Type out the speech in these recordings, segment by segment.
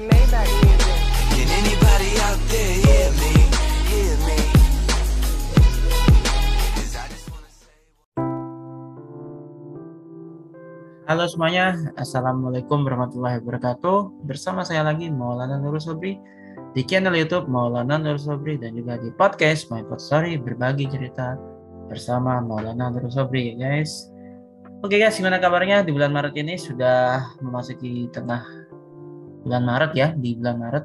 Maybach music. Can anybody out there hear me? Hear me? 'Cause I just wanna say. Halo semuanya, Assalamualaikum warahmatullahi wabarakatuh. Bersama saya lagi Maulana Nurul Sobri di channel YouTube Maulana Nurul Sobri dan juga di podcast My Pod Story, berbagi cerita bersama Maulana Nurul Sobri, guys. Oke guys, gimana kabarnya di bulan Maret ini? Sudah memasuki tengah bulan Maret ya, di bulan Maret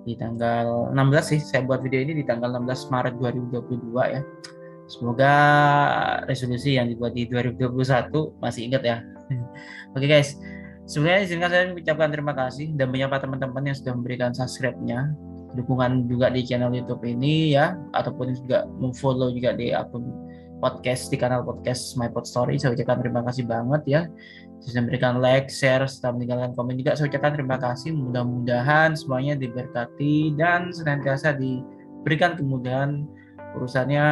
di tanggal 16 sih. Saya buat video ini di tanggal 16 Maret 2022 ya. Semoga resolusi yang dibuat di 2021 masih ingat ya. Oke guys, sebenarnya izinkan saya mengucapkan terima kasih dan menyapa teman-teman yang sudah memberikan subscribe-nya, dukungan juga di channel YouTube ini ya, ataupun juga memfollow juga di akun podcast, di kanal podcast My Pod Story. Saya ucapkan terima kasih banget ya. Sudah memberikan like, share, serta meninggalkan komen juga. Saya ucapkan terima kasih. Mudah-mudahan semuanya diberkati dan senantiasa diberikan kemudahan urusannya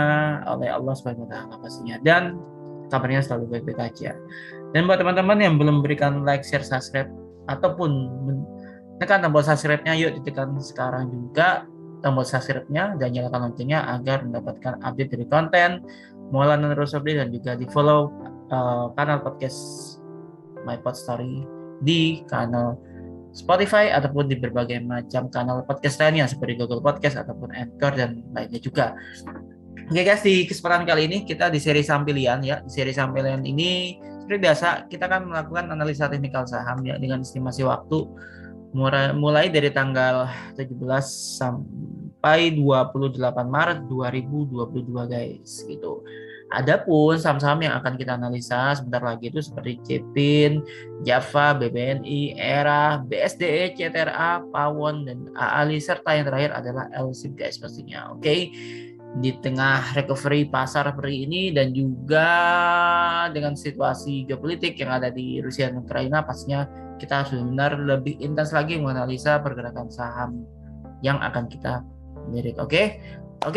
oleh Allah Subhanahu wa taala pastinya, dan kabarnya selalu baik-baik aja. Dan buat teman-teman yang belum berikan like, share, subscribe ataupun tekan tombol subscribe-nya, yuk ditekan sekarang juga tombol subscribe-nya dan nyalakan loncengnya agar mendapatkan update dari konten Maulana Nurul Sobri, dan juga di follow kanal podcast My Pod Story di kanal Spotify ataupun di berbagai macam kanal podcast lainnya seperti Google Podcast ataupun Anchor dan lainnya juga. Oke guys, di kesempatan kali ini kita di seri Sampilian ya. Di seri Sampilian ini seperti biasa kita akan melakukan analisa teknikal saham ya dengan estimasi waktu mulai dari tanggal 17 sampai 28 Maret 2022 guys gitu. Adapun saham-saham yang akan kita analisa sebentar lagi itu seperti Cepin, Java, BBNI, Era, BSDE, CTRA, Pawon, dan AALI, serta yang terakhir adalah LSIP guys pastinya. Oke. Di tengah recovery pasar seperti ini dan juga dengan situasi geopolitik yang ada di Rusia dan Ukraina, pastinya kita harus benar lebih intens lagi menganalisa pergerakan saham yang akan kita lirik. Oke,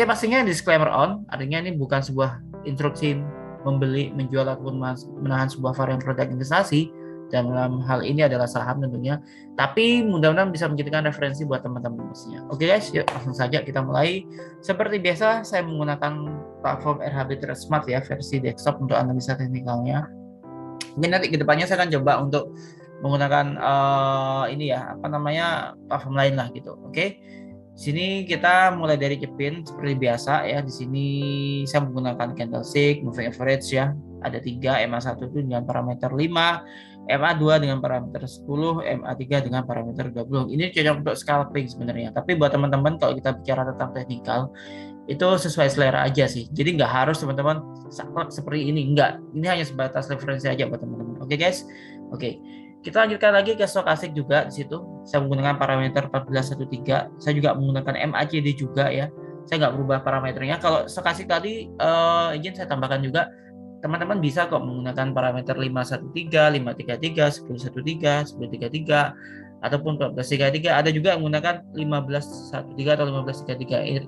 pastinya disclaimer on, artinya ini bukan sebuah instruksi membeli, menjual ataupun menahan sebuah varian produk investasi. Dalam hal ini adalah saham tentunya, tapi mudah-mudahan bisa menjadikan referensi buat teman-teman pastinya. Oke guys, yuk langsung saja kita mulai. Seperti biasa saya menggunakan platform RHB Trade Smart ya, versi desktop untuk analisa teknikalnya. Mungkin nanti kedepannya saya akan coba untuk menggunakan platform lain lah gitu. Oke. Sini kita mulai dari Cepin seperti biasa ya. Di sini saya menggunakan candlestick moving average ya. Ada 3, MA1 itu dengan parameter 5, MA2 dengan parameter 10, MA3 dengan parameter 20. Ini cocok untuk scalping sebenarnya. Tapi buat teman-teman kalau kita bicara tentang teknikal, itu sesuai selera aja sih. Jadi nggak harus teman-teman seperti ini. Enggak. Ini hanya sebatas referensi aja buat teman-teman. Oke guys? Oke. Kita lanjutkan lagi ke stokastik juga di situ. Saya menggunakan parameter 1413. Saya juga menggunakan MACD juga ya. Saya nggak berubah parameternya. Kalau stokastik tadi izin saya tambahkan juga, teman-teman bisa kok menggunakan parameter 513, 533, 1013, 1033 ataupun 1433. Ada juga yang menggunakan 1513 atau 1533.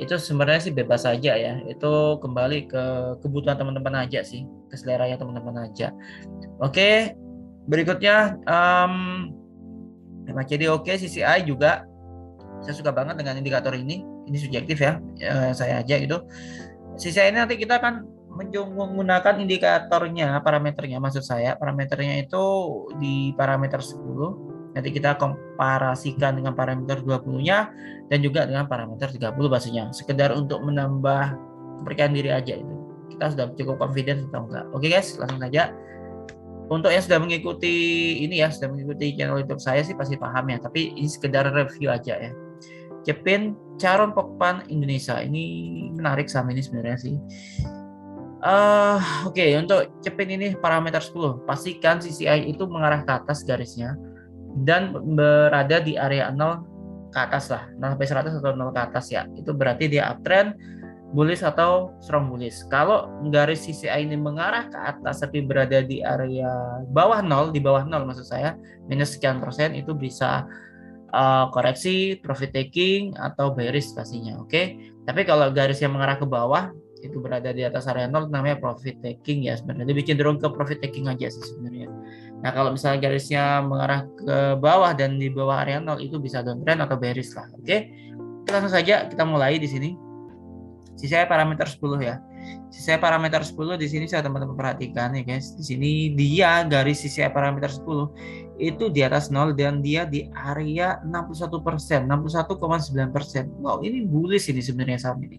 Itu sebenarnya sih bebas saja ya. Itu kembali ke kebutuhan teman-teman aja sih, ke seleranya teman-teman aja. Oke. Berikutnya MACD oke, CCI juga saya suka banget dengan indikator ini subjektif ya, saya aja gitu. CCI ini nanti kita akan menggunakan indikatornya, parameternya maksud saya, parameternya itu di parameter 10. Nanti kita komparasikan dengan parameter 20-nya dan juga dengan parameter 30 pastinya. Sekedar untuk menambah kepercayaan diri aja itu. Kita sudah cukup confident atau enggak. Oke guys, langsung saja. Untuk yang sudah mengikuti channel YouTube saya sih pasti paham ya, tapi ini sekedar review aja ya. Cepin, Charon Pokpan Indonesia, ini menarik saham ini sebenarnya sih. Oke, untuk Cepin ini parameter 10, pastikan CCI itu mengarah ke atas garisnya dan berada di area 0 ke atas lah, 0 sampai 100 atau 0 ke atas ya. Itu berarti dia uptrend, bullish atau strong bullish. Kalau garis CCI ini mengarah ke atas tapi berada di area bawah 0, di bawah 0 maksud saya, minus sekian persen, itu bisa koreksi, profit taking atau bearish pastinya. Oke. Tapi kalau garis yang mengarah ke bawah itu berada di atas area 0 namanya profit taking ya sebenarnya. Lebih cenderung ke profit taking aja sih sebenarnya. Nah, kalau misalnya garisnya mengarah ke bawah dan di bawah area 0 itu bisa downtrend atau bearish lah. Oke. Langsung saja kita mulai di sini. Sisanya parameter 10 ya. Sisanya parameter 10 di sini saya teman-teman perhatikan ya guys. Di sini dia garis sisanya parameter 10 itu di atas 0 dan dia di area 61%, 61,9%. Wow, ini bullish ini sebenarnya saham ini.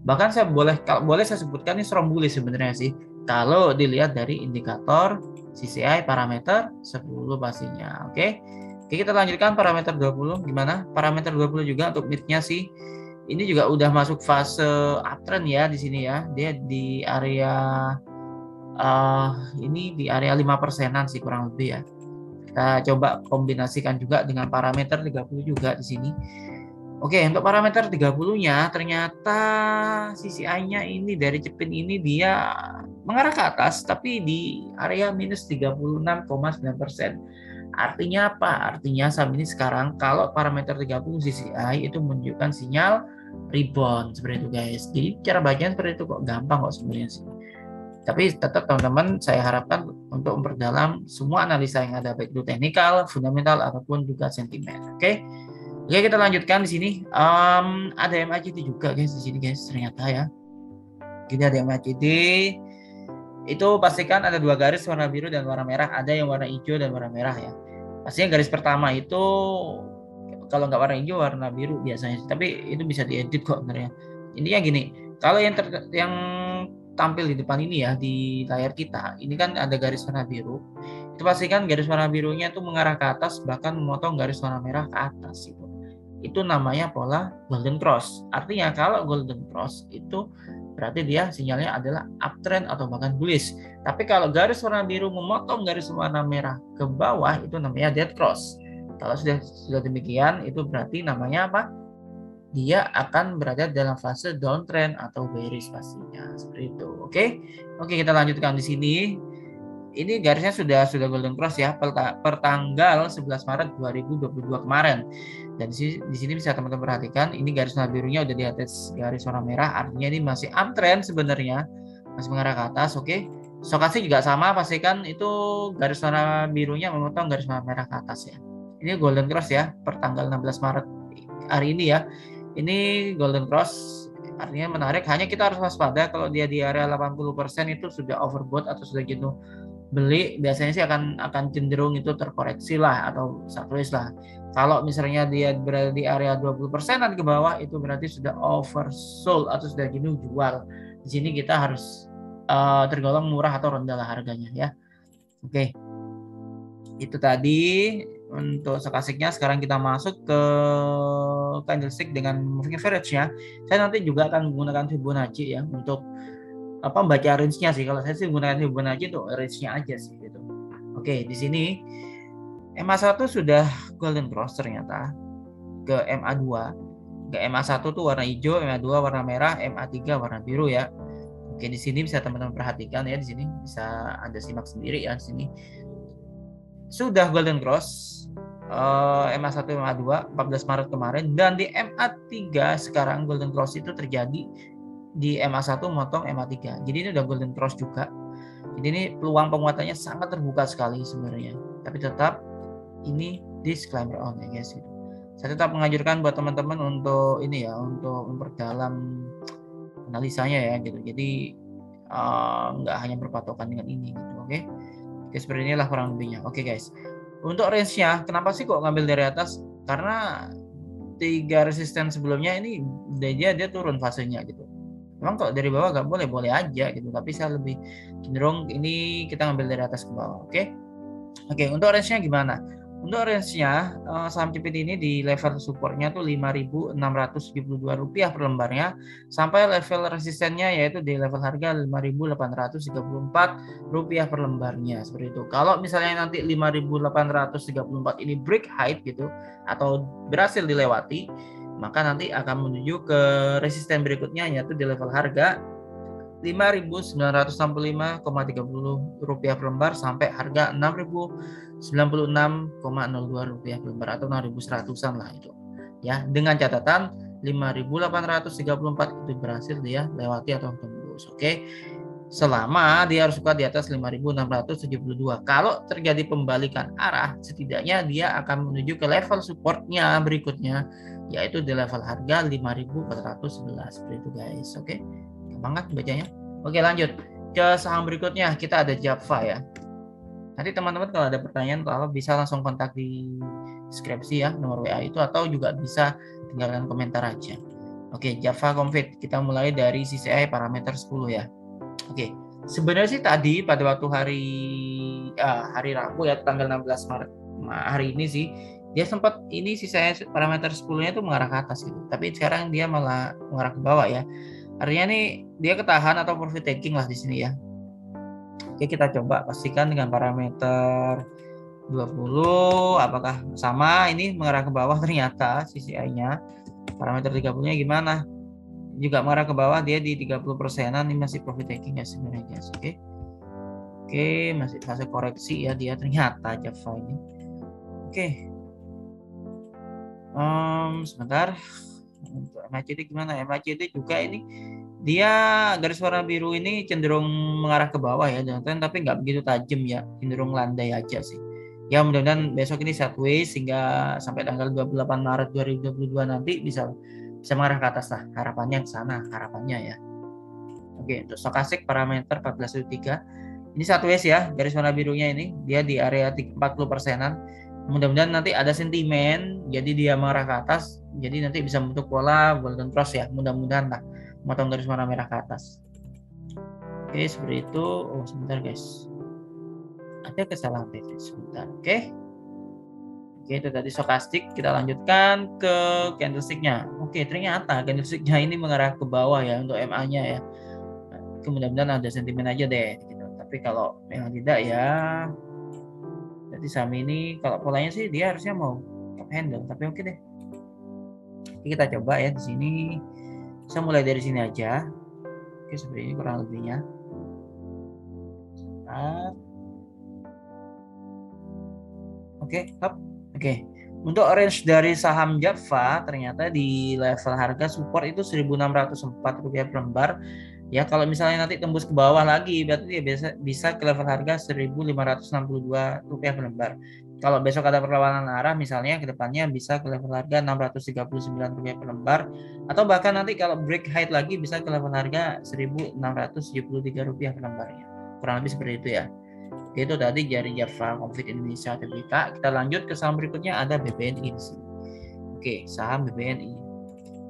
Bahkan saya kalau boleh saya sebutkan ini strong bullish sebenarnya sih. Kalau dilihat dari indikator CCI parameter 10 pastinya. Oke. Oke, kita lanjutkan parameter 20 gimana? Parameter 20 juga untuk mid-nya sih. Ini juga udah masuk fase uptrend ya di sini ya. Dia di area ini di area 5%-an sih kurang lebih ya. Kita coba kombinasikan juga dengan parameter 30 juga di sini. Oke, untuk parameter 30-nya ternyata CCI-nya ini dari Cepin ini dia mengarah ke atas tapi di area minus 36,9%. Artinya apa? Artinya saham ini sekarang kalau parameter 30 CCI itu menunjukkan sinyal rebound seperti itu guys. Jadi cara bacanya seperti itu kok, gampang kok sebenarnya sih. Tapi tetap teman-teman saya harapkan untuk memperdalam semua analisa yang ada baik itu teknikal, fundamental ataupun juga sentimen. Oke. Oke, kita lanjutkan di sini. Ada MACD juga guys di sini guys ternyata ya. Gini ada MACD. Itu pastikan ada dua garis warna biru dan warna merah. Ada yang warna hijau dan warna merah ya. Pastinya garis pertama itu kalau nggak warna hijau warna biru biasanya. Tapi itu bisa diedit kok sebenarnya. Intinya gini, kalau yang tampil di depan ini ya di layar kita, ini kan ada garis warna biru. Itu pastikan garis warna birunya itu mengarah ke atas bahkan memotong garis warna merah ke atas itu. Itu namanya pola golden cross. Artinya kalau golden cross itu berarti dia sinyalnya adalah uptrend atau bahkan bullish. Tapi kalau garis warna biru memotong garis warna merah ke bawah itu namanya dead cross. Kalau sudah demikian itu berarti namanya apa? Dia akan berada dalam fase downtrend atau bearish pastinya seperti itu. Oke, kita lanjutkan di sini. Ini garisnya sudah golden cross ya per tanggal 11 Maret 2022 kemarin. Dan di sini bisa teman-teman perhatikan ini garis warna birunya udah di atas garis warna merah, artinya ini masih uptrend sebenarnya, masih mengarah ke atas. Oke. Stokastik juga sama, pastikan itu garis warna birunya memotong garis warna merah ke atas ya. Ini golden cross ya per tanggal 16 Maret hari ini ya. Ini golden cross artinya menarik, hanya kita harus waspada kalau dia di area 80% itu sudah overbought atau sudah gitu beli, biasanya sih akan cenderung itu terkoreksi lah atau sideways lah. Kalau misalnya dia berada di area 20%-an ke bawah itu berarti sudah oversold atau sudah jenuh jual. Di sini kita harus tergolong murah atau rendah lah harganya ya. Oke. Itu tadi untuk stokastiknya. Sekarang kita masuk ke candlestick dengan moving average-nya. Saya nanti juga akan menggunakan Fibonacci ya untuk baca range-nya sih. Kalau saya sih menggunakan Fibonacci untuk range-nya aja sih gitu. Oke, di sini MA1 sudah golden cross ternyata ke MA2. Ke MA1 tuh warna hijau, MA2 warna merah, MA3 warna biru ya. Oke, di sini bisa teman-teman perhatikan ya, di sini bisa Anda simak sendiri ya di sini. Sudah golden cross MA1 MA2 14 Maret kemarin, dan di MA3 sekarang golden cross itu terjadi di MA1 motong MA3. Jadi ini udah golden cross juga. Jadi ini peluang penguatannya sangat terbuka sekali sebenarnya. Tapi tetap ini disclaimer on ya guys gitu. Saya tetap menganjurkan buat teman-teman untuk ini ya, untuk memperdalam analisanya ya gitu. Jadi nggak hanya berpatokan dengan ini gitu. Oke, seperti inilah kurang lebihnya. Oke guys. Untuk range-nya, kenapa sih kok ngambil dari atas? Karena 3 resisten sebelumnya ini dia turun fasenya gitu. Memang kalau dari bawah nggak boleh aja gitu, tapi saya lebih cenderung ini kita ngambil dari atas ke bawah. Oke, untuk range-nya gimana? Untuk range-nya saham Cepin ini di level supportnya tuh Rp5.672 per lembarnya, sampai level resistennya yaitu di level harga Rp5.834 per lembarnya seperti itu. Kalau misalnya nanti 5.834 ini break height gitu atau berhasil dilewati, maka nanti akan menuju ke resisten berikutnya yaitu di level harga Rp5.965,30 per lembar sampai harga Rp6.096,02 per lembar atau 6.100-an lah itu. Ya, dengan catatan 5.834 itu berhasil dia lewati atau tembus. Oke. selama dia harus buka di atas 5.672. Kalau terjadi pembalikan arah, setidaknya dia akan menuju ke level supportnya berikutnya, yaitu di level harga 5.411. Seperti itu guys. Oke, gampang kan bacanya? Oke, lanjut ke saham berikutnya. Kita ada Java ya. Nanti teman-teman kalau ada pertanyaan, kalau bisa langsung kontak di deskripsi ya, nomor WA itu, atau juga bisa tinggalkan komentar aja. Oke, Java Confit. Kita mulai dari CCI parameter 10 ya. Oke, sebenarnya sih tadi pada waktu hari Rabu ya, tanggal 16 Maret hari ini sih, dia sempat ini sih saya parameter 10-nya itu mengarah ke atas gitu. Tapi sekarang dia malah mengarah ke bawah ya. Artinya nih dia ketahan atau profit taking lah di sini ya. Oke, kita coba pastikan dengan parameter 20 apakah sama, ini mengarah ke bawah ternyata CCI-nya. Parameter 30-nya gimana? Juga mengarah ke bawah, dia di 30%-an, ini masih profit taking ya sebenarnya guys. Oke, masih fase koreksi ya dia ternyata Java ini. Oke, sebentar. Untuk MACD gimana? MACD juga ini dia garis warna biru ini cenderung mengarah ke bawah ya, tapi nggak begitu tajam ya, cenderung landai aja sih. Ya mudah-mudahan besok ini sideways sehingga sampai tanggal 28 Maret 2022 nanti bisa mengarah ke atas lah, harapannya ke sana, harapannya ya. Oke, untuk stokastik parameter 14.3 ini sideways ya, garis warna birunya ini dia di area 40%-an. Mudah-mudahan nanti ada sentimen, jadi dia mengarah ke atas, jadi nanti bisa bentuk pola golden cross ya, mudah-mudahan lah, motong garis warna merah ke atas. Oke, seperti itu. Oh sebentar guys, ada kesalahan teknis sebentar. Oke, itu tadi stokastik. Kita lanjutkan ke candlestick-nya. Oke, ternyata candlestick-nya ini mengarah ke bawah ya untuk MA-nya ya. Mudah-mudahan ada sentimen aja deh gitu. Tapi kalau memang tidak ya, jadi saham ini kalau polanya sih dia harusnya mau top handle, tapi oke deh. Oke, kita coba ya di sini. Saya mulai dari sini aja. Oke, seperti ini kurang lebihnya. Oke, up. Oke. Untuk range dari saham Java ternyata di level harga support itu Rp1.604 per lembar. Ya, kalau misalnya nanti tembus ke bawah lagi berarti dia bisa ke level harga Rp1.562 per lembar. Kalau besok ada perlawanan arah misalnya ke depannya bisa ke level harga Rp639 per lembar, atau bahkan nanti kalau break high lagi bisa ke level harga Rp1.673 per lembarnya. Kurang lebih seperti itu ya. Itu tadi dari Java Confit Indonesia Tbk. Kita lanjut ke saham berikutnya, ada BBNI di sini. Oke, saham BBNI.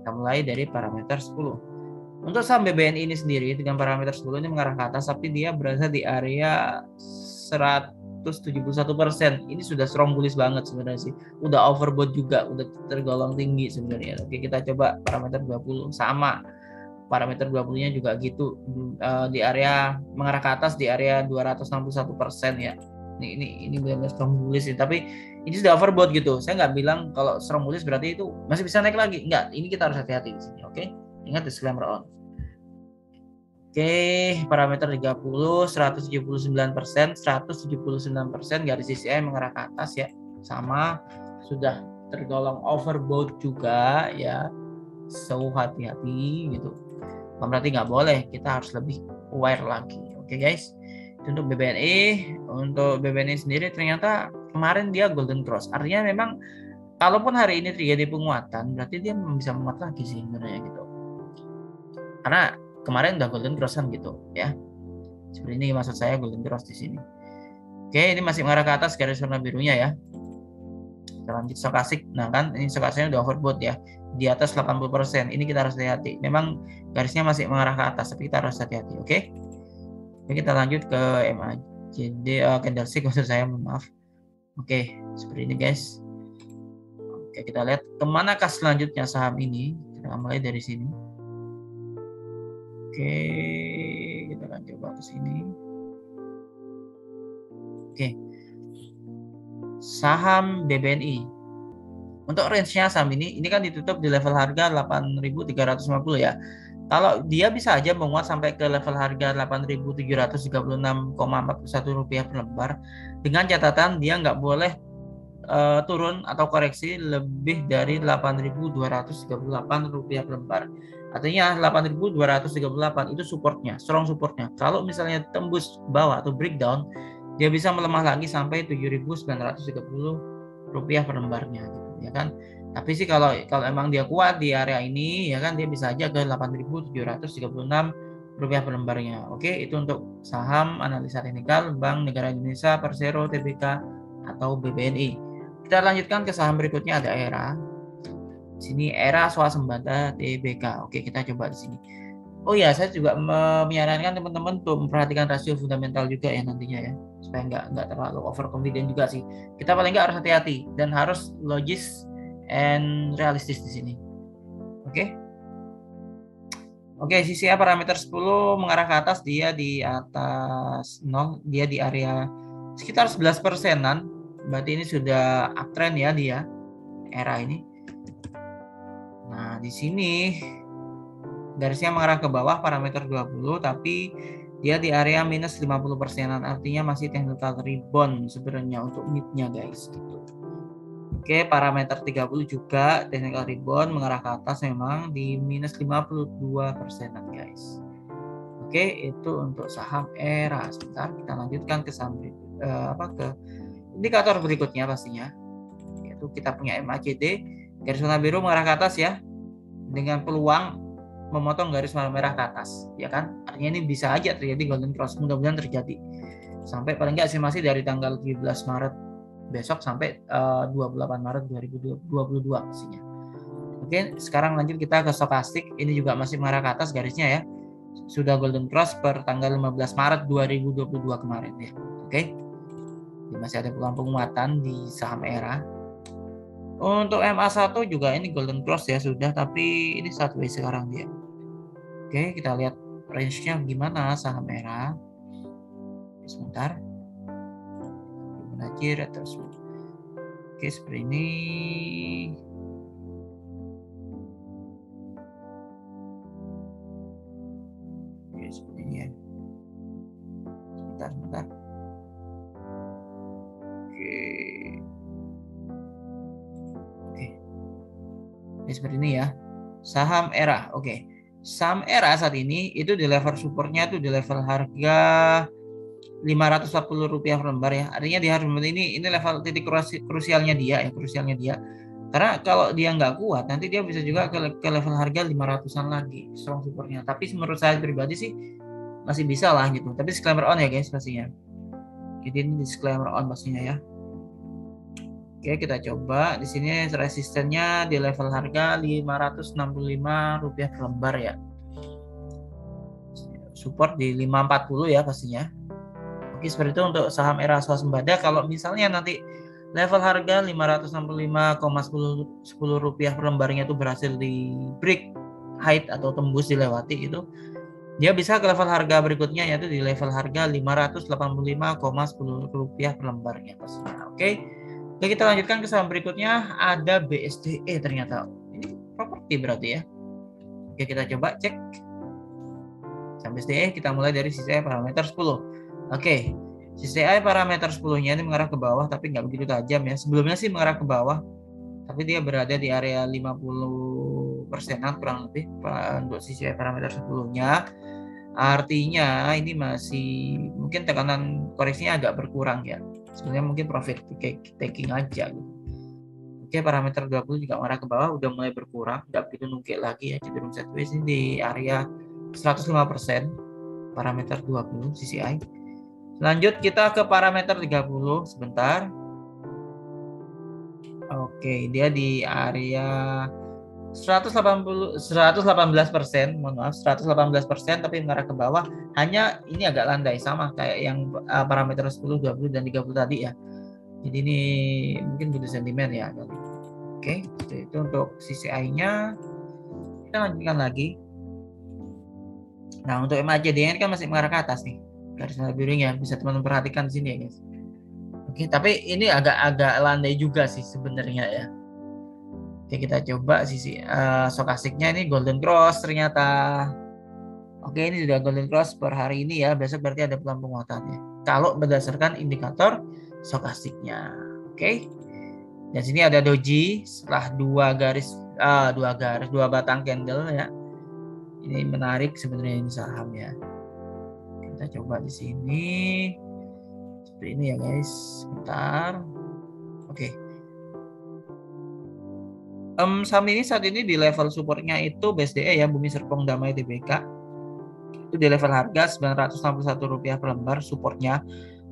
Kita mulai dari parameter 10. Untuk saham BBNI ini sendiri dengan parameter 10 ini mengarah ke atas, tapi dia berada di area 171%. Ini sudah strong bullish banget sebenarnya sih. Udah overbought juga, udah tergolong tinggi sebenarnya. Oke, kita coba parameter 20 sama. Parameter 20-nya juga gitu, di area mengarah ke atas di area 261% ya. Ini benar-benar strong bullish sih, tapi ini sudah overbought gitu. Saya nggak bilang kalau strong bullish berarti itu masih bisa naik lagi. Enggak, ini kita harus hati-hati di sini, oke? Ingat disclaimer on. Oke, parameter 30, 179%, 179% garis CCI mengarah ke atas ya. Sama, sudah tergolong overbought juga ya. So hati-hati gitu. Berarti nggak boleh, kita harus lebih aware lagi. Oke guys, itu untuk BBNI. Untuk BBNI sendiri ternyata kemarin dia golden cross, artinya memang kalaupun hari ini terjadi penguatan berarti dia bisa menguat lagi sih sebenarnya gitu, karena kemarin udah golden cross kan gitu ya. Seperti ini maksud saya golden cross di sini. Oke, ini masih mengarah ke atas garis warna birunya ya. Kita lanjut stokastik. Nah kan ini stokastiknya udah overbought ya, di atas 80%. Ini kita harus hati-hati. Memang garisnya masih mengarah ke atas, tapi kita harus hati-hati. Oke. Oke, kita lanjut ke MACD candlestick maksud saya, maaf. Oke, seperti ini guys. Oke, kita lihat kemanakah selanjutnya saham ini. Kita mulai dari sini. Oke, kita akan coba ke sini. Oke. Saham BBNI. Untuk range-nya saham ini kan ditutup di level harga 8.350 ya. Kalau dia bisa aja menguat sampai ke level harga 8.736,41 rupiah per lembar, dengan catatan dia nggak boleh turun atau koreksi lebih dari 8.238 rupiah per lembar. Artinya 8.238 itu supportnya, strong supportnya. Kalau misalnya tembus bawah atau breakdown, dia bisa melemah lagi sampai 7.930 rupiah per lembarnya gitu ya kan. Tapi sih kalau emang dia kuat di area ini ya kan, dia bisa aja ke 8.736 rupiah per lembarnya. Oke, itu untuk saham analisa teknikal Bank Negara Indonesia, Persero, TBK atau BBNI. Kita lanjutkan ke saham berikutnya, ada ERA. Sini ERA swasembada TBK. Oke, kita coba di sini. Oh ya, saya juga menyarankan teman-teman untuk memperhatikan rasio fundamental juga ya nantinya ya, supaya nggak terlalu overconfident juga sih. Kita paling nggak harus hati-hati dan harus logis and realistis di sini. Oke. Oke, CCA parameter 10 mengarah ke atas, dia di atas 0, dia di area sekitar 11%-an. Berarti ini sudah uptrend ya dia, ERA ini. Nah, di sini garisnya mengarah ke bawah parameter 20, tapi dia di area minus 50%-an, artinya masih technical rebound sebenarnya untuk mid-nya guys gitu. Oke, parameter 30 juga technical rebound mengarah ke atas memang di minus 52%-an guys. Oke, itu untuk saham ERA. Sebentar, kita lanjutkan ke saham ke indikator berikutnya pastinya. Yaitu kita punya MACD, garis warna biru mengarah ke atas ya, dengan peluang memotong garis merah ke atas, ya kan? Artinya ini bisa aja terjadi golden cross, mudah-mudahan terjadi. Sampai paling nggak estimasi dari tanggal 17 Maret besok sampai 28 Maret 2022 pastinya. Oke, sekarang lanjut kita ke stokastik. Ini juga masih mengarah ke atas garisnya ya. Sudah golden cross per tanggal 15 Maret 2022 kemarin ya. Oke. Masih ada peluang penguatan di saham ERA. Untuk MA1 juga ini golden cross ya sudah, tapi ini sideways sekarang dia. Oke, kita lihat range-nya gimana saham ERA. Sebentar. Menajir terus. Oke, seperti ini. Oke, seperti ini ya. Sebentar. Oke. Ini seperti ini ya. Saham ERA. Oke. Saham ERA saat ini itu di level supportnya tuh di level harga 540 rupiah per lembar ya. Artinya di harga ini level titik krusialnya dia ya, Karena kalau dia nggak kuat, nanti dia bisa juga ke level harga 500-an lagi strong supportnya. Tapi menurut saya pribadi sih masih bisa lah gitu. Tapi disclaimer on ya guys pastinya. Jadi ini disclaimer on pastinya ya. Oke, kita coba di sini resistennya di level harga 565 rupiah per lembar ya. Support di 540 ya pastinya. Oke, seperti itu untuk saham ERA swasembada. Kalau misalnya nanti level harga 565,10 rupiah per lembarnya itu berhasil di break height atau tembus dilewati itu, dia bisa ke level harga berikutnya yaitu di level harga 585,10 rupiah per lembarnya pastinya. Oke. Oke, kita lanjutkan ke saham berikutnya, ada BSDE ternyata. Ini properti berarti ya. Oke, kita coba cek. Saham BSDE kita mulai dari CCI parameter 10. Oke, CCI parameter 10-nya ini mengarah ke bawah tapi nggak begitu tajam ya. Sebelumnya sih mengarah ke bawah, tapi dia berada di area 50%-an kurang lebih untuk CCI parameter 10-nya. Artinya ini masih mungkin tekanan koreksinya agak berkurang ya. Sebenarnya mungkin profit taking aja gitu. Oke, parameter 20 juga mengarah ke bawah, udah mulai berkurang, nggak begitu nungkik lagi ya, cenderung sideways ini di area 105%. Parameter 20 CCI. Lanjut kita ke parameter 30 sebentar. Oke, dia di area 118%, mohon maaf 118%, tapi mengarah ke bawah. Hanya ini agak landai sama kayak yang parameter 10, 20 dan 30 tadi ya. Jadi ini mungkin butuh sentimen ya. Oke, itu untuk CCI-nya. Kita lanjutkan lagi. Nah, untuk MACD ini kan masih mengarah ke atas nih. Garis merah birunya bisa teman-teman perhatikan di sini ya, guys. Oke, tapi ini agak landai juga sih sebenarnya ya. Oke, kita coba sisi stokastiknya ini golden cross ternyata. Oke, ini sudah golden cross per hari ini ya. Besok berarti ada peluang penguatannya. Kalau berdasarkan indikator stokastiknya. Oke. Dan sini ada doji setelah dua batang candle ya. Ini menarik sebenarnya ini saham ya. Kita coba di sini. Seperti ini ya guys. Bentar. Oke. Saham ini saat ini di level supportnya itu BSDE ya, Bumi Serpong Damai Tbk. Itu di level harga Rp961 per lembar supportnya.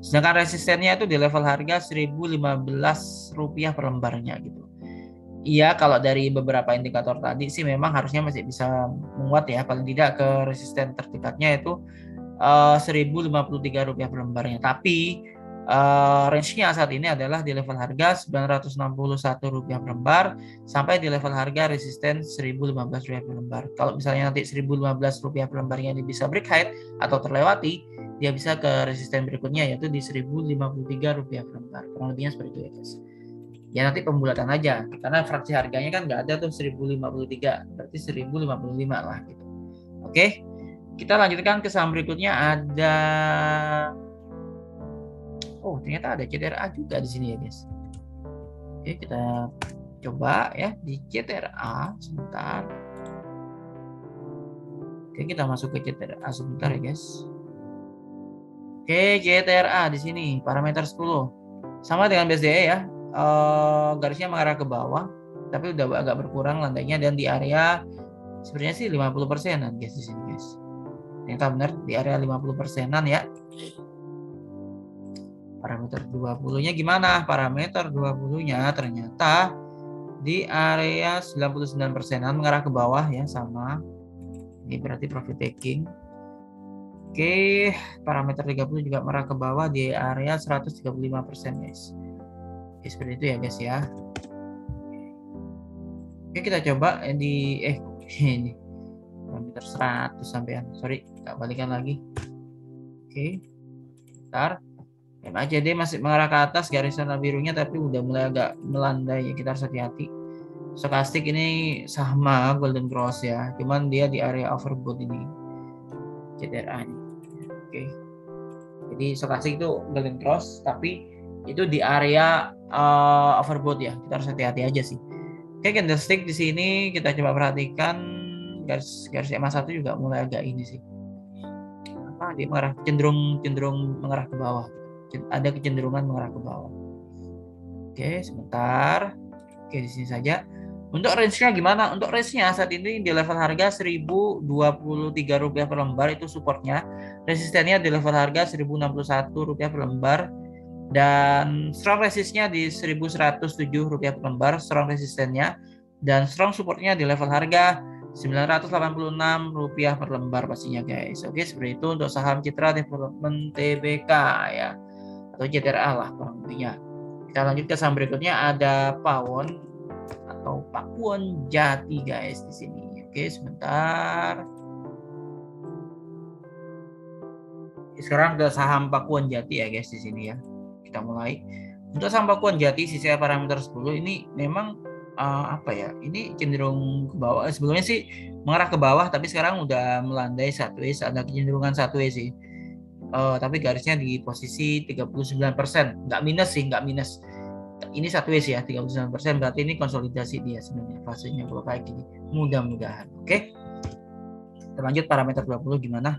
Sedangkan resistennya itu di level harga Rp1.015 per lembarnya gitu. Iya, kalau dari beberapa indikator tadi sih memang harusnya masih bisa menguat ya, paling tidak ke resisten terdekatnya itu Rp1.053 per lembarnya. Tapi range-nya saat ini adalah di level harga Rp961 per lembar sampai di level harga resisten Rp1.015 per lembar. Kalau misalnya nanti Rp1.015 per lembarnya ini bisa break high atau terlewati, dia bisa ke resisten berikutnya yaitu di Rp1.053 per lembar. Kurang lebihnya seperti itu ya guys. Ya nanti pembulatan aja karena fraksi harganya kan nggak ada tuh 1053, berarti 1055 lah gitu. Oke, kita lanjutkan ke saham berikutnya. Ada ternyata ada CTRA juga di sini ya guys. Oke, kita coba ya di CTRA sebentar. Oke, kita masuk ke CTRA sebentar ya guys. Oke, CTRA di sini parameter 10 sama dengan BSDE ya. Garisnya mengarah ke bawah tapi udah agak berkurang landainya dan di area sebenarnya sih 50%-an guys di sini guys. Ternyata benar di area 50%-an ya. Parameter 20-nya gimana? Parameter 20-nya ternyata di area 99%-an mengarah ke bawah ya, sama. Ini berarti profit taking. Oke, parameter 30 juga mengarah ke bawah di area 135% guys. Oke, seperti itu ya guys ya. Oke, kita coba di ini parameter 100 sampean. Sorry, kita balikan lagi. Oke. Bentar. MACD masih mengarah ke atas garis warna birunya tapi udah mulai agak melandai ya, kita harus hati-hati. Stokastik ini sama Golden Cross ya, cuman dia di area overbought ini CTRA-nya. Oke. Jadi stokastik itu Golden Cross tapi itu di area overbought ya, kita harus hati-hati aja sih. Oke, candlestick di sini kita coba perhatikan garis MA1 juga mulai agak ini sih. Dia mengarah cenderung mengarah ke bawah. Ada kecenderungan mengarah ke bawah. Oke, sebentar. Oke, di sini saja. Untuk range-nya gimana? Untuk range-nya saat ini di level harga Rp1.023 per lembar itu supportnya. Resistennya di level harga Rp1.061 per lembar. Dan strong resistnya di Rp1.107 per lembar, strong resistennya. Dan strong supportnya di level harga Rp986 per lembar pastinya guys. Oke, seperti itu untuk saham Citra Development Tbk ya, atau CTRA lah kurang lebihnya. Kita lanjut ke saham berikutnya, ada Pawon atau Pakuwon Jati guys di sini. Oke, sebentar. Sekarang ke saham Pakuwon Jati ya guys di sini ya. Kita mulai. Untuk saham Pakuwon Jati sisi parameter 10 ini memang ini cenderung ke bawah. Sebelumnya sih mengarah ke bawah tapi sekarang udah melandai sideways, ada kecenderungan sideways sih. Tapi garisnya di posisi 39%, nggak minus sih, nggak minus. Ini sideways ya, 39%, berarti ini konsolidasi dia sebenarnya fasenya kalau kayak gini. Mudah-mudahan. Oke. Kita lanjut parameter 20 gimana?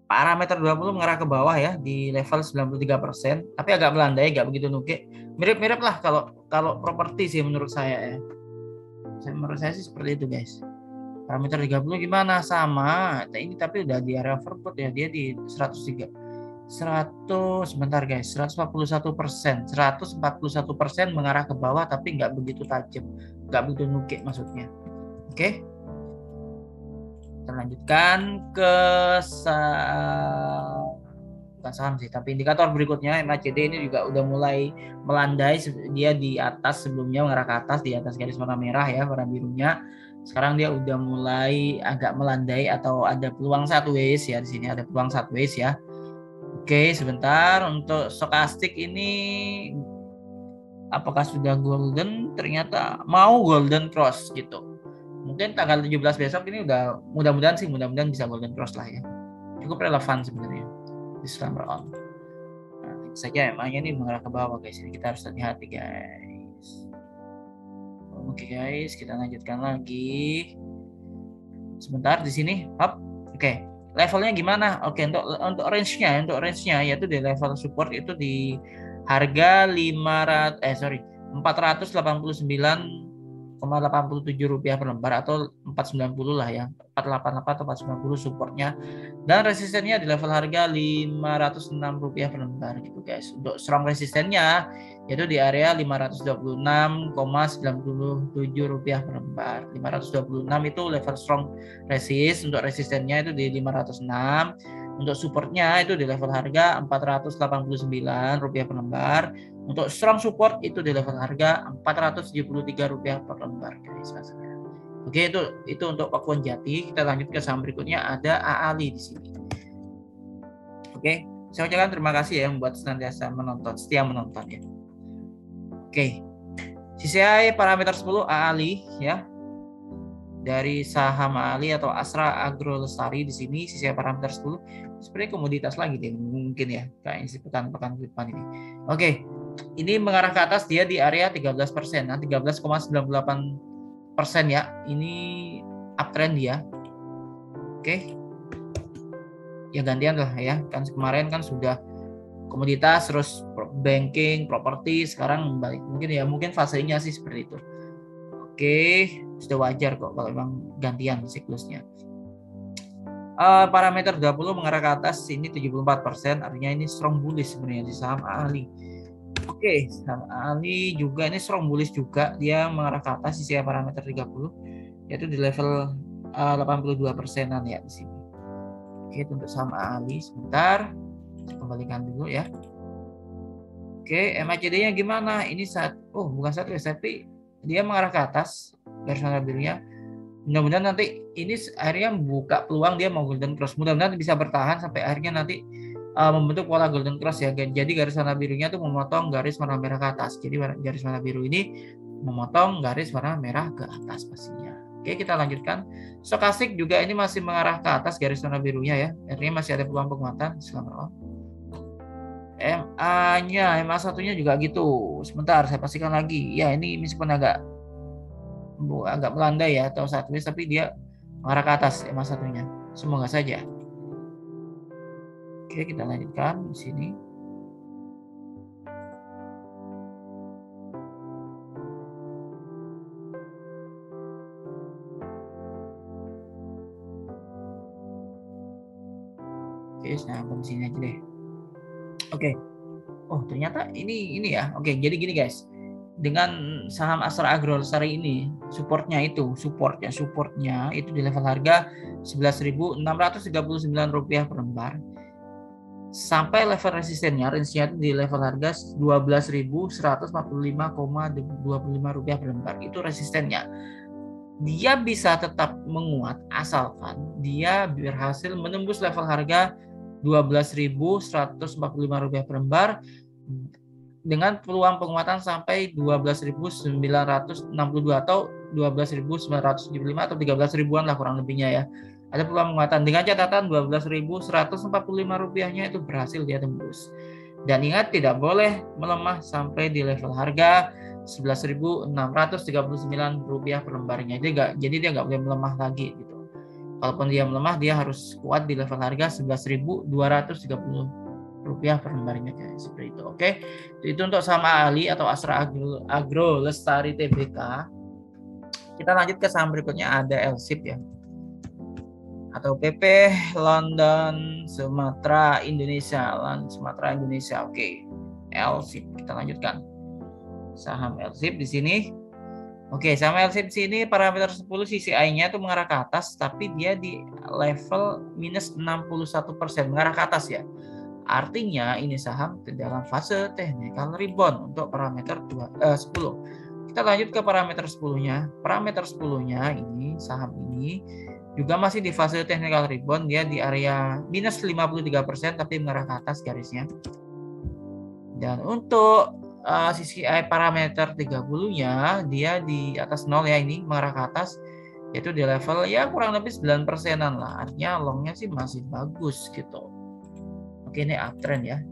Parameter 20 mengarah ke bawah ya di level 93%, tapi agak melandai, nggak begitu nuke. Mirip-mirip lah kalau properti sih menurut saya ya. Menurut saya sih seperti itu guys. Parameter 30 gimana? Sama. Ini tapi udah di area overbought ya, dia di 141% mengarah ke bawah tapi nggak begitu tajam, nggak begitu nuke maksudnya. Oke. Kita lanjutkan ke bukan saham sih, tapi indikator berikutnya MACD ini juga udah mulai melandai. Dia di atas, sebelumnya mengarah ke atas di atas garis warna merah ya, warna birunya. Sekarang dia udah mulai agak melandai atau ada peluang sideways ya, di sini ada peluang sideways ya. Oke, sebentar. Untuk stokastik ini apakah sudah golden? Ternyata mau golden cross gitu. Mungkin tanggal 17 besok ini udah, mudah-mudahan bisa golden cross lah ya. Cukup relevan sebenarnya. Disclaimer on. Nah, ini saja emangnya ini mengarah ke bawah guys. Jadi kita harus hati-hati guys. Oke guys, kita lanjutkan lagi. Sebentar di sini, hop. Oke. Levelnya gimana? Oke, untuk range-nya yaitu di level support itu di harga 489,87 rupiah per lembar atau 490 lah ya. 488 atau 490 supportnya. Dan resistennya di level harga 506 rupiah per lembar gitu guys. Untuk strong resistennya yaitu di area 526,97 rupiah per lembar. 526 itu level strong resist, untuk resistennya itu di 506. Untuk supportnya itu di level harga 489 rupiah per lembar. Untuk strong support itu di level harga 473 rupiah per lembar guys. Oke, itu untuk Pakuan Jati. Kita lanjut ke saham berikutnya, ada AALI di sini. Oke, saya ucapkan terima kasih ya buat senantiasa setia menonton ya. Oke. CCI parameter 10 AALI ya. Dari saham AALI atau Astra Agro Lestari di sini CCI parameter 10 seperti komoditas lagi deh mungkin ya, kayak isi pekan-pekan depan ini. Oke. Ini mengarah ke atas, dia di area 13%, 13,98% ya. Ini uptrend dia. Oke. Ya gantian lah ya. Kan kemarin kan sudah komoditas, terus banking, properti, sekarang balik. Mungkin fasenya sih seperti itu. Oke, sudah wajar kok kalau memang gantian siklusnya. Parameter 20 mengarah ke atas, ini 74%, artinya ini strong bullish sebenarnya di saham AALI. Oke, saham AALI juga ini strong bullish juga, dia mengarah ke atas sisi parameter 30, yaitu di level 82%-an ya di sini. Oke, untuk saham AALI sebentar, saya kembalikan dulu ya. Oke, MACD-nya gimana? Ini bukan satu ya, tapi dia mengarah ke atas garis warna birunya. Mudah-mudahan nanti ini akhirnya buka peluang dia mau golden cross. Mudah-mudahan bisa bertahan sampai akhirnya nanti membentuk pola golden cross ya. Jadi garis warna birunya tuh memotong garis warna merah ke atas. Jadi garis warna biru ini memotong garis warna merah ke atas pastinya. Oke, kita lanjutkan. Stokastik juga ini masih mengarah ke atas garis warna birunya ya. Artinya masih ada peluang penguatan. Selamat. MA1-nya juga gitu. Sebentar, saya pastikan lagi. Ya, ini meskipun agak melandai ya atau sideways, tapi dia mengarah ke atas MA1-nya. Semoga saja. Oke, kita lanjutkan di sini. Oke, saya di sini aja deh. Oke. Oh, ternyata ini ya. Oke, jadi gini guys. Dengan saham Astra Agro Lestari ini, supportnya itu di level harga 11.639 rupiah per lembar. Sampai level resistennya, range-nya itu di level harga 12.145,25 rupiah per lembar. Itu resistennya. Dia bisa tetap menguat asalkan dia berhasil menembus level harga 12.145 rupiah per lembar dengan peluang penguatan sampai 12.962 atau 12.975 atau 13 ribuan lah kurang lebihnya ya. Ada peluang penguatan dengan catatan 12.145 rupiahnya itu berhasil dia tembus. Dan ingat, tidak boleh melemah sampai di level harga 11.639 rupiah per lembarnya. Jadi dia nggak boleh melemah lagi gitu. Kalaupun dia melemah, dia harus kuat di level harga 11.230 rupiah per lembarnya kayak seperti itu. Oke, itu untuk saham AALI atau Astra Agro Lestari Tbk. Kita lanjut ke saham berikutnya, ada LSIP ya, atau PP London Sumatera Indonesia. Oke, LSIP. Kita lanjutkan saham LSIP di sini. Oke, saham LSIP di sini parameter 10 CCI-nya itu mengarah ke atas, tapi dia di level minus 61%, mengarah ke atas ya. Artinya ini saham dalam fase technical rebound untuk parameter 10. Kita lanjut ke parameter 10-nya. Parameter 10-nya ini saham ini juga masih di fase technical rebound, dia di area minus 53% tapi mengarah ke atas garisnya. Dan untuk CCI parameter 30-nya dia di atas 0 ya, ini mengarah ke atas, yaitu di level ya kurang lebih 9%-an lah. Artinya longnya sih masih bagus gitu. Oke, ini uptrend ya.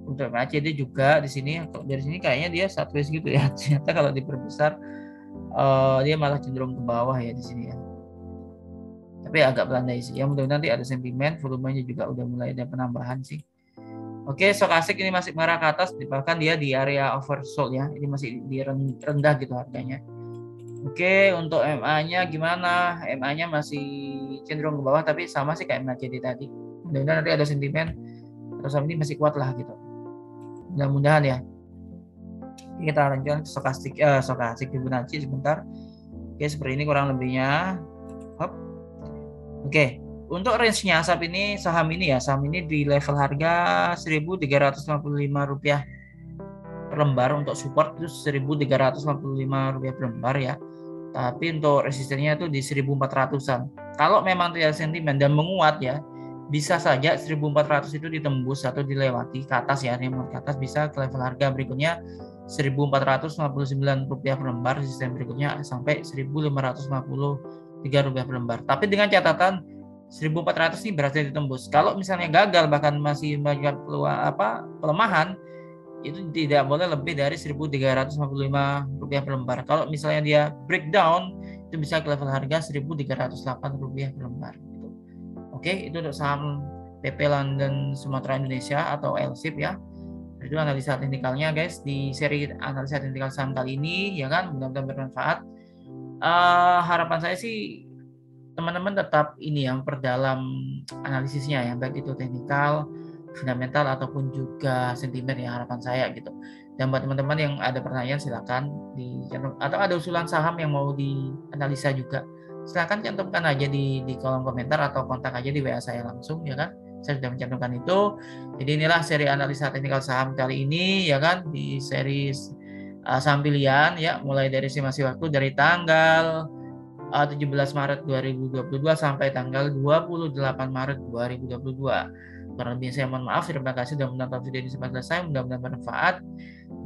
Untuk MACD juga di sini, dari sini kayaknya dia sideways gitu ya. Ternyata kalau diperbesar dia malah cenderung ke bawah ya di sini ya. Tapi agak melandai sih. Ya mudah-mudahan nanti ada sentimen, volumenya juga udah mulai ada penambahan sih. Oke, stokastik ini masih mengarah ke atas, bahkan dia di area oversold ya. Ini masih di rendah gitu harganya. Oke, untuk MA-nya gimana? MA-nya masih cenderung ke bawah, tapi sama sih kayak MACD tadi. Mudah-mudahan nanti ada sentimen, terus ini masih kuat lah gitu. Mudah-mudahan ya. Kita lanjutkan ke stokastik Fibonacci sebentar. Oke, seperti ini kurang lebihnya. Hop. Oke, untuk range-nya saham ini di level harga Rp1.355 per lembar. Untuk support itu Rp1.355 per lembar ya. Tapi untuk resistennya itu di 1.400-an. Kalau memang tidak sentimen dan menguat ya, bisa saja 1.400 itu ditembus atau dilewati ke atas ya. Yang ke atas bisa ke level harga berikutnya Rp1.459 per lembar, resisten berikutnya sampai Rp1.553 per lembar. Tapi dengan catatan 1.400 ini berhasil ditembus. Kalau misalnya gagal bahkan masih banyak pelemahan, itu tidak boleh lebih dari Rp1.355 per lembar. Kalau misalnya dia breakdown, itu bisa ke level harga Rp1.308 per lembar. Oke, itu untuk saham PP London Sumatera Indonesia atau LSIP ya. Itu analisa teknikalnya guys di seri analisa teknikal saham kali ini ya kan, mudah-mudahan bermanfaat. Harapan saya sih teman-teman tetap ini yang perdalam analisisnya ya, baik itu teknikal, fundamental ataupun juga sentimen ya, harapan saya gitu. Dan buat teman-teman yang ada pertanyaan silakan atau ada usulan saham yang mau dianalisa juga, silakan cantumkan aja di kolom komentar atau kontak aja di WA saya langsung ya kan. Saya sudah mencantumkan itu. Jadi inilah seri analisa teknikal saham kali ini ya kan, di seri saham pilihan ya, mulai dari estimasi waktu dari tanggal 17 Maret 2022 sampai tanggal 28 Maret 2022. Kurang lebih saya mohon maaf. Terima kasih sudah menonton video ini sampai selesai. Mudah-mudahan bermanfaat.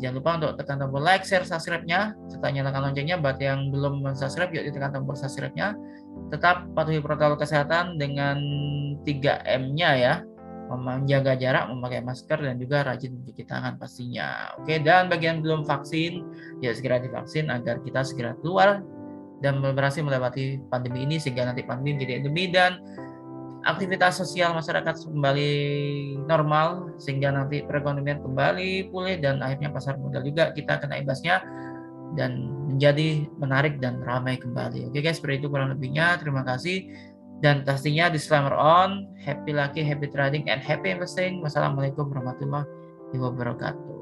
Jangan lupa untuk tekan tombol like, share, subscribe-nya, serta nyalakan loncengnya. Buat yang belum subscribe, yuk ditekan tombol subscribe-nya. Tetap patuhi protokol kesehatan dengan 3M-nya ya. Menjaga jarak, memakai masker, dan juga rajin mencuci tangan pastinya. Oke, dan bagi yang belum vaksin, ya segera divaksin agar kita segera keluar dan berhasil melewati pandemi ini, sehingga nanti pandemi menjadi endemi dan aktivitas sosial masyarakat kembali normal, sehingga nanti perekonomian kembali pulih dan akhirnya pasar modal juga kita kena imbasnya dan menjadi menarik dan ramai kembali. Oke guys, seperti itu kurang lebihnya. Terima kasih dan pastinya disclaimer on, happy lucky, happy trading and happy investing. Wassalamualaikum warahmatullahi wabarakatuh.